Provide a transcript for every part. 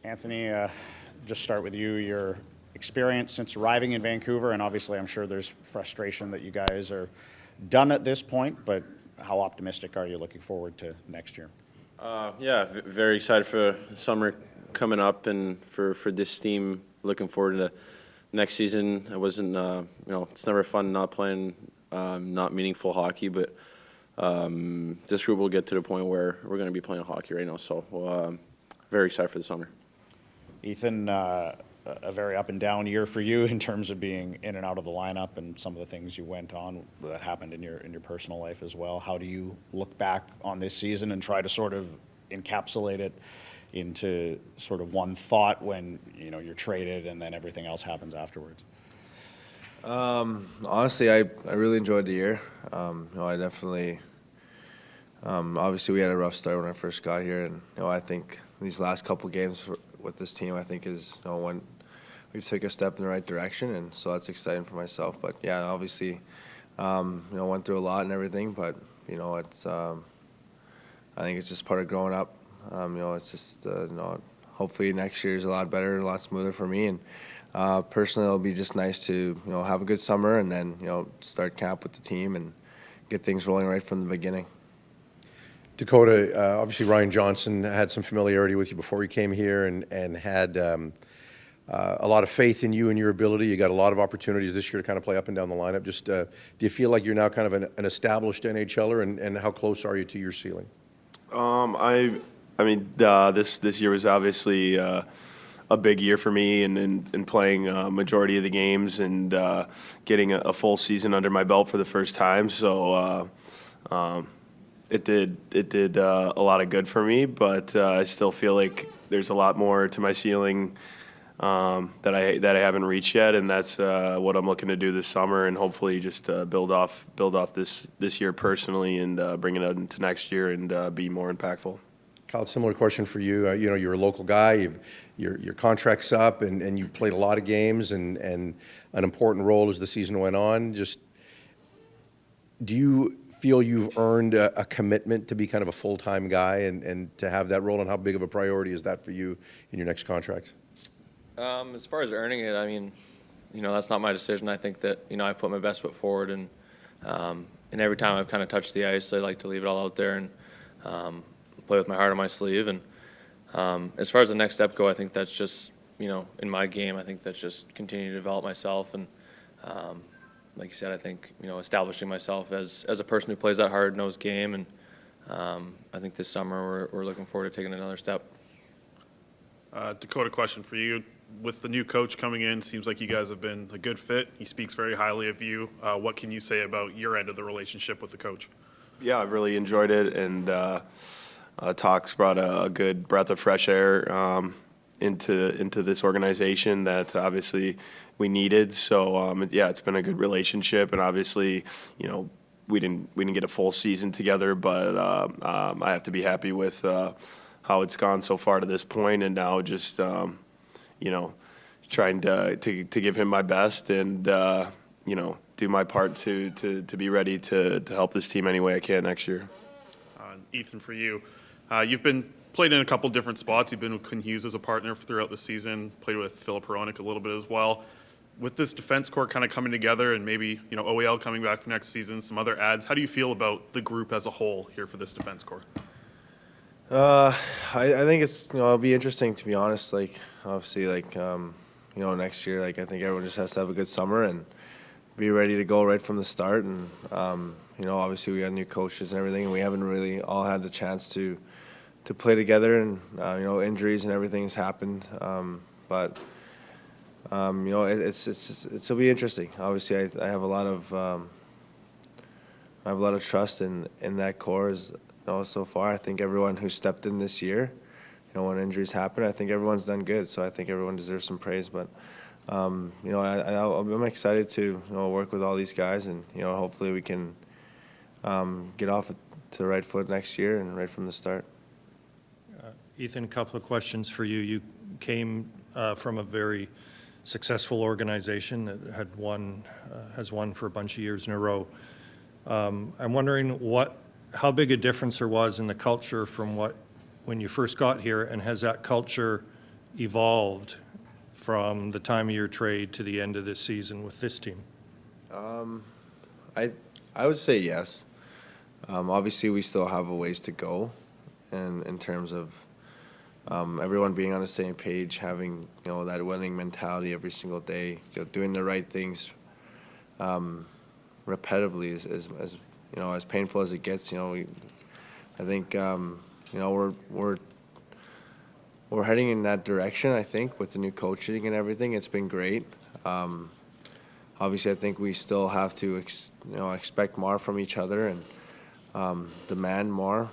Anthony, just start with you. Your experience since arriving in Vancouver, and obviously I'm sure there's frustration that you guys are done at this point, but how optimistic are you looking forward to next year? Very excited for the summer coming up and for this team. Looking forward to next season. It wasn't, it's never fun not playing not meaningful hockey, but this group will get to the point where we're going to be playing hockey right now. So very excited for the summer. Ethan, a very up and down year for you in terms of being in and out of the lineup and some of the things you went on that happened in your personal life as well. How do you look back on this season and try to sort of encapsulate it into sort of one thought when you're traded and then everything else happens afterwards? Honestly, I really enjoyed the year. I definitely obviously we had a rough start when I first got here, and I think these last couple games with this team, I think is when we took a step in the right direction, and so that's exciting for myself. But yeah, obviously, went through a lot and everything, but it's I think it's just part of growing up. It's just hopefully next year is a lot better and a lot smoother for me, and personally, it'll be just nice to have a good summer and then start camp with the team and get things rolling right from the beginning. Dakota, obviously Ryan Johnson had some familiarity with you before he came here and had a lot of faith in you and your ability. You got a lot of opportunities this year to kind of play up and down the lineup. Just do you feel like you're now kind of an established NHLer, and how close are you to your ceiling? This year was obviously a big year for me, and playing a majority of the games and getting a full season under my belt for the first time. So it did a lot of good for me, but I still feel like there's a lot more to my ceiling that I haven't reached yet, and that's what I'm looking to do this summer, and hopefully just build off this year personally and bring it out into next year and be more impactful. Kyle, similar question for you. You're a local guy. Your contract's up, and you played a lot of games and an important role as the season went on. Just do you feel you've earned a commitment to be kind of a full-time guy and to have that role, and how big of a priority is that for you in your next contract? As far as earning it, that's not my decision. I think that I put my best foot forward, and every time I've kind of touched the ice, I like to leave it all out there and play with my heart on my sleeve. And as far as the next step go, I think that's just in my game. I think that's just continue to develop myself, and like you said, I think establishing myself as a person who plays that hard-nosed game. And I think this summer we're looking forward to taking another step. Dakota, question for you. With the new coach coming in, seems like you guys have been a good fit. He speaks very highly of you. What can you say about your end of the relationship with the coach? Yeah, I've really enjoyed it, and talks brought a good breath of fresh air into this organization that obviously we needed. So it's been a good relationship, and obviously we didn't get a full season together, but I have to be happy with how it's gone so far to this point, and now just trying to give him my best and do my part to be ready to help this team any way I can next year. Ethan, for you, you've been played in a couple different spots. You've been with Quinn Hughes as a partner throughout the season, played with Philip Hronik a little bit as well. With this defense core kind of coming together and maybe OEL coming back for next season, some other adds, how do you feel about the group as a whole here for this defense core? I think it's it'll be interesting, to be honest. Like obviously, next year, I think everyone just has to have a good summer and be ready to go right from the start. And obviously we got new coaches and everything, and we haven't really all had the chance to play together. And injuries and everything has happened, but it'll be interesting. Obviously, I have a lot of trust in that core. So far, I think everyone who stepped in this year, when injuries happen, I think everyone's done good. So I think everyone deserves some praise. But I'm excited to work with all these guys, and hopefully we can get off to the right foot next year and right from the start. Ethan, a couple of questions for you. You came from a very successful organization that has won for a bunch of years in a row. I'm wondering how big a difference there was in the culture from when you first got here, and has that culture evolved from the time of your trade to the end of this season with this team? I would say yes. Obviously, we still have a ways to go, and in terms of everyone being on the same page, having that winning mentality every single day, doing the right things repetitively is as painful as it gets. I think we're heading in that direction. I think with the new coaching and everything, it's been great. Obviously, I think we still have to expect more from each other and demand more.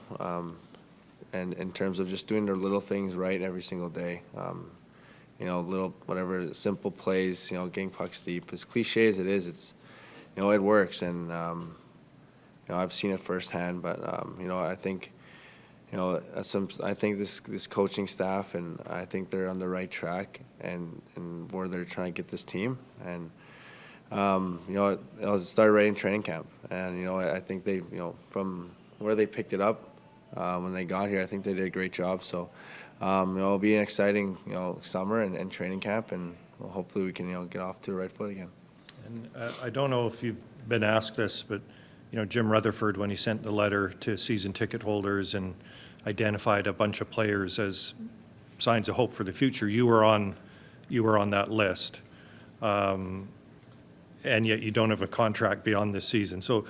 And in terms of just doing their little things right every single day, little whatever simple plays, getting pucks deep. As cliche as it is, it works, and I've seen it firsthand. But I think I think this coaching staff, and I think they're on the right track, and where they're trying to get this team, and it started right in training camp, and I think they from where they picked it up. When they got here, I think they did a great job. So, it'll be an exciting, summer and training camp, and hopefully we can, get off to the right foot again. And I don't know if you've been asked this, but, Jim Rutherford, when he sent the letter to season ticket holders and identified a bunch of players as signs of hope for the future, you were on that list. And yet you don't have a contract beyond this season. So,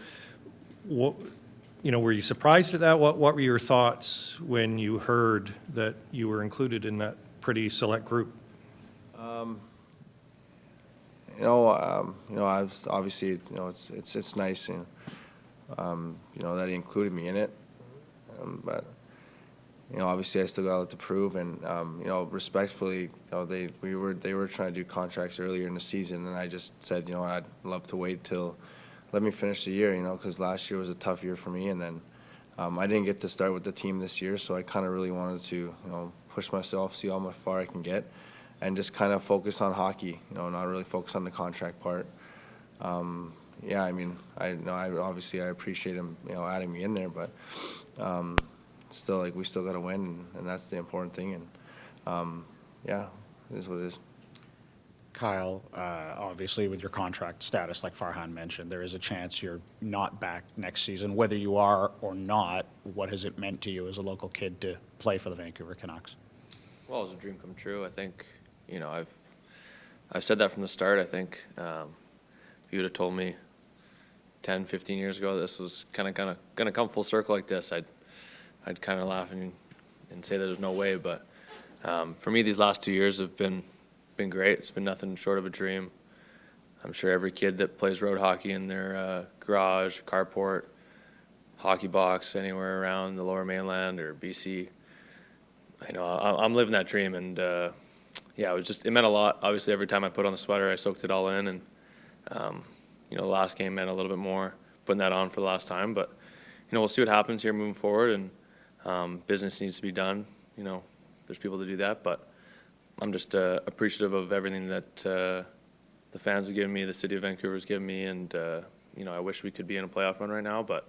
were you surprised at that? What were your thoughts when you heard that you were included in that pretty select group? I was obviously, it's nice, that he included me in it. But obviously I still got a lot to prove, and respectfully, they were trying to do contracts earlier in the season, and I just said, I'd love to wait till. Let me finish the year, because last year was a tough year for me, and then I didn't get to start with the team this year, so I kind of really wanted to, push myself, see how far I can get, and just kind of focus on hockey, not really focus on the contract part. Yeah, I mean, I obviously I appreciate him, adding me in there, but still, we still got to win, and that's the important thing, and yeah, it is what it is. Kyle, obviously with your contract status, like Farhan mentioned, there is a chance you're not back next season. Whether you are or not, what has it meant to you as a local kid to play for the Vancouver Canucks? Well, it was a dream come true. I think, I've said that from the start. I think if you would have told me 10, 15 years ago this was kind of going to come full circle like this, I'd kind of laugh and say there's no way. But for me, these last 2 years have been great. It's been nothing short of a dream. I'm sure every kid that plays road hockey in their garage, carport, hockey box, anywhere around the Lower Mainland or BC, I'm living that dream, and yeah, it meant a lot. Obviously, every time I put on the sweater, I soaked it all in, and the last game meant a little bit more, putting that on for the last time. But we'll see what happens here moving forward, and business needs to be done. There's people to do that, but I'm just appreciative of everything that the fans have given me, the city of Vancouver has given me, and I wish we could be in a playoff run right now, but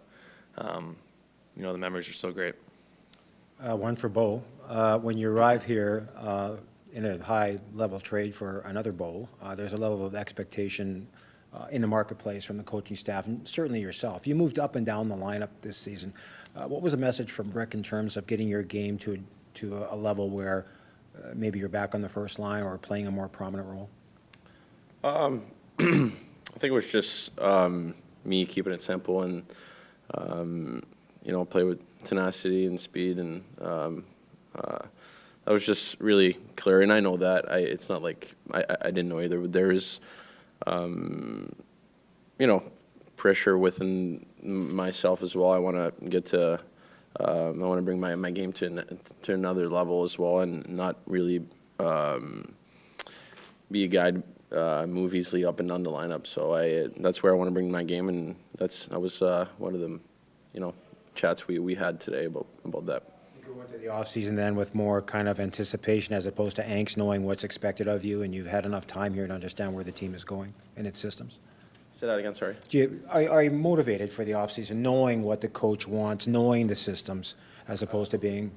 the memories are still great. One for Bo. When you arrive here in a high-level trade for another Bo, there's a level of expectation in the marketplace from the coaching staff, and certainly yourself. You moved up and down the lineup this season. What was the message from Rick in terms of getting your game to a level where maybe you're back on the first line or playing a more prominent role? I think it was just me keeping it simple and, play with tenacity and speed. And that was just really clear. And I know that. It's not like I didn't know either. There is, pressure within myself as well. I want to get to I want to bring my game to another level as well, and not really be a guy to move easily up and down the lineup. So that's where I want to bring my game, and that was one of the chats we had today about that. You go into the offseason then with more kind of anticipation as opposed to angst, knowing what's expected of you, and you've had enough time here to understand where the team is going and its systems. Say that again, sorry. Are you motivated for the offseason, knowing what the coach wants, knowing the systems, as opposed to being,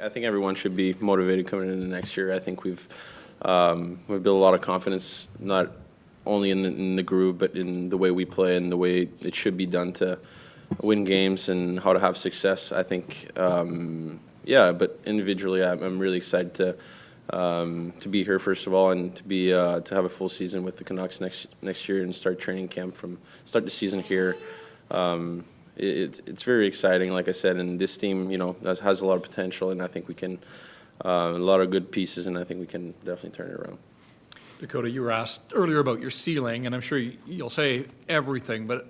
I think everyone should be motivated coming into next year. I think we've built a lot of confidence, not only in the group, but in the way we play and the way it should be done to win games and how to have success. I think, but individually, I'm really excited to be here first of all, and to have a full season with the Canucks next year and start training camp start the season here. It's very exciting, like I said, and this team, has a lot of potential, and I think we can, a lot of good pieces, and I think we can definitely turn it around. Dakota, you were asked earlier about your ceiling, and I'm sure you'll say everything, but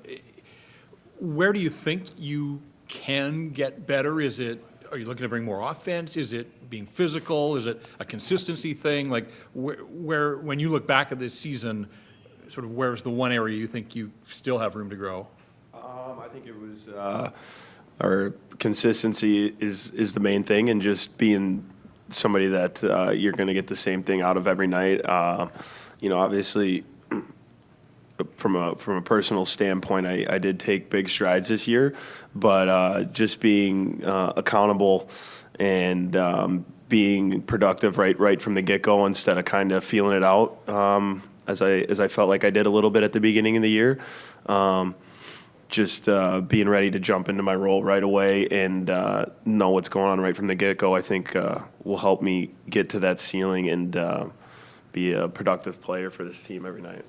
where do you think you can get better? Are you looking to bring more offense? Is it being physical? Is it a consistency thing? Like, where when you look back at this season, sort of where's the one area you think you still have room to grow? I think it was our consistency is the main thing, and just being somebody that you're going to get the same thing out of every night. Obviously, from a personal standpoint, I did take big strides this year, but just being accountable and being productive right from the get-go instead of kind of feeling it out as I felt like I did a little bit at the beginning of the year. Just being ready to jump into my role right away and know what's going on right from the get-go, I think will help me get to that ceiling and be a productive player for this team every night.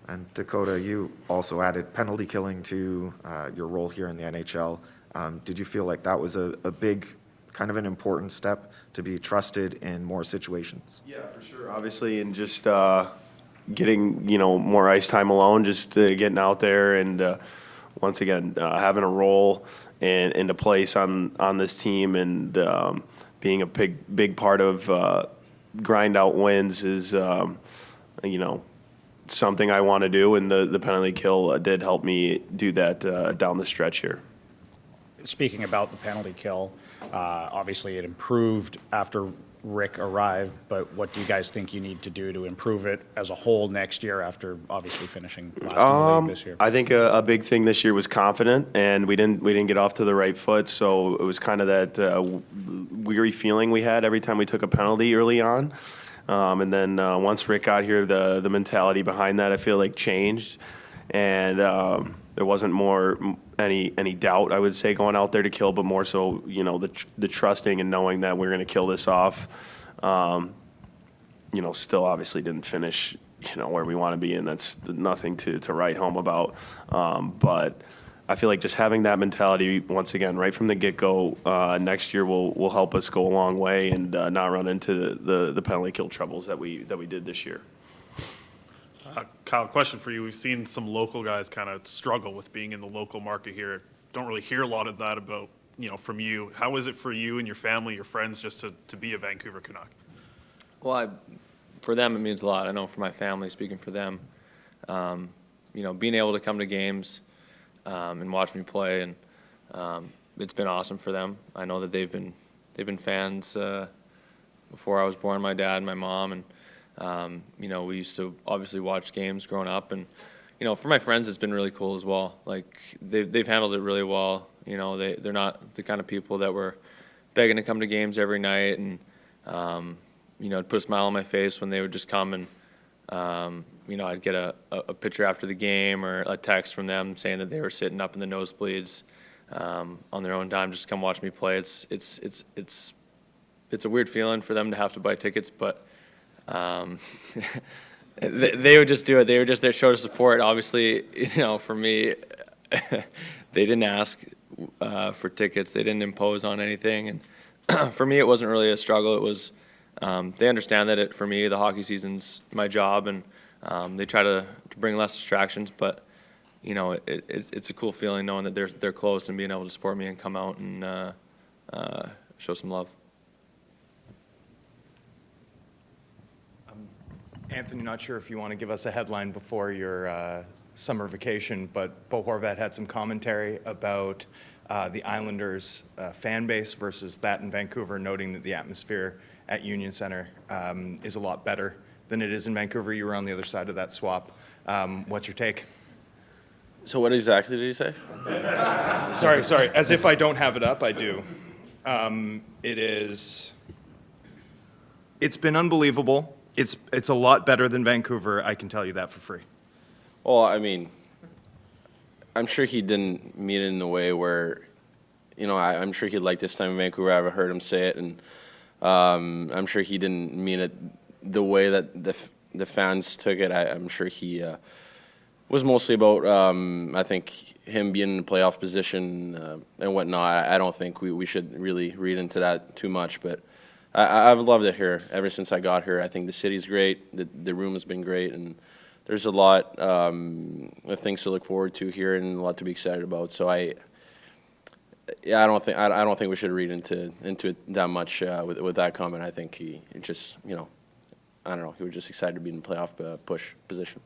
And Dakota, you also added penalty killing to your role here in the NHL. Did you feel like that was a big, kind of an important step to be trusted in more situations? Yeah, for sure. Obviously, and just getting more ice time alone, just getting out there and once again having a role and a place on this team, and being a big part of grind out wins is something I want to do, and the penalty kill did help me do that down the stretch here. Speaking about the penalty kill, obviously it improved after Rick arrived, but what do you guys think you need to do to improve it as a whole next year after obviously finishing last in the league this year? I think a big thing this year was confident, and we didn't get off to the right foot, so it was kind of that weary feeling we had every time we took a penalty early on. And then once Rick got here, the mentality behind that I feel like changed, and there wasn't any doubt, I would say, going out there to kill, but more so the trusting and knowing that we're going to kill this off. Still obviously didn't finish where we want to be, and that's nothing to write home about. But I feel like just having that mentality once again right from the get-go next year will help us go a long way and not run into the penalty kill troubles that we did this year. Kyle, question for you. We've seen some local guys kind of struggle with being in the local market here. Don't really hear a lot of that about from you. How is it for you and your family, your friends, just to be a Vancouver Canuck? Well, for them it means a lot. I know for my family, speaking for them, being able to come to games and watch me play, and it's been awesome for them. I know that they've been fans before I was born. My dad and my mom, and we used to obviously watch games growing up, and for my friends it's been really cool as well. Like they've handled it really well. They're not the kind of people that were begging to come to games every night, and it'd put a smile on my face when they would just come and I'd get a picture after the game or a text from them saying that they were sitting up in the nosebleeds on their own time just to come watch me play. It's a weird feeling for them to have to buy tickets, but they would just do it. They were just there to show support. Obviously, for me, they didn't ask for tickets. They didn't impose on anything, and for me, it wasn't really a struggle. It was they understand that for me, the hockey season's my job, and they try to bring less distractions. But it's a cool feeling knowing that they're close and being able to support me and come out and show some love. Anthony, not sure if you want to give us a headline before your summer vacation, but Bo Horvat had some commentary about the Islanders' fan base versus that in Vancouver, noting that the atmosphere at Union Center is a lot better than it is in Vancouver. You were on the other side of that swap. What's your take? So what exactly did he say? Sorry. As if I don't have it up, I do. It's been unbelievable. It's a lot better than Vancouver. I can tell you that for free. Well, I mean, I'm sure he didn't mean it in a way where, I'm sure he'd like this time in Vancouver. I've heard him say it, and I'm sure he didn't mean it the way that the fans took it. I'm sure he was mostly about, I think, him being in a playoff position and whatnot. I don't think we should really read into that too much, but I've loved it here ever since I got here. I think the city's great, the room has been great, and there's a lot of things to look forward to here and a lot to be excited about. So I don't think we should read into it that much with that comment. I think he just, I don't know, he was just excited to be in the playoff push position.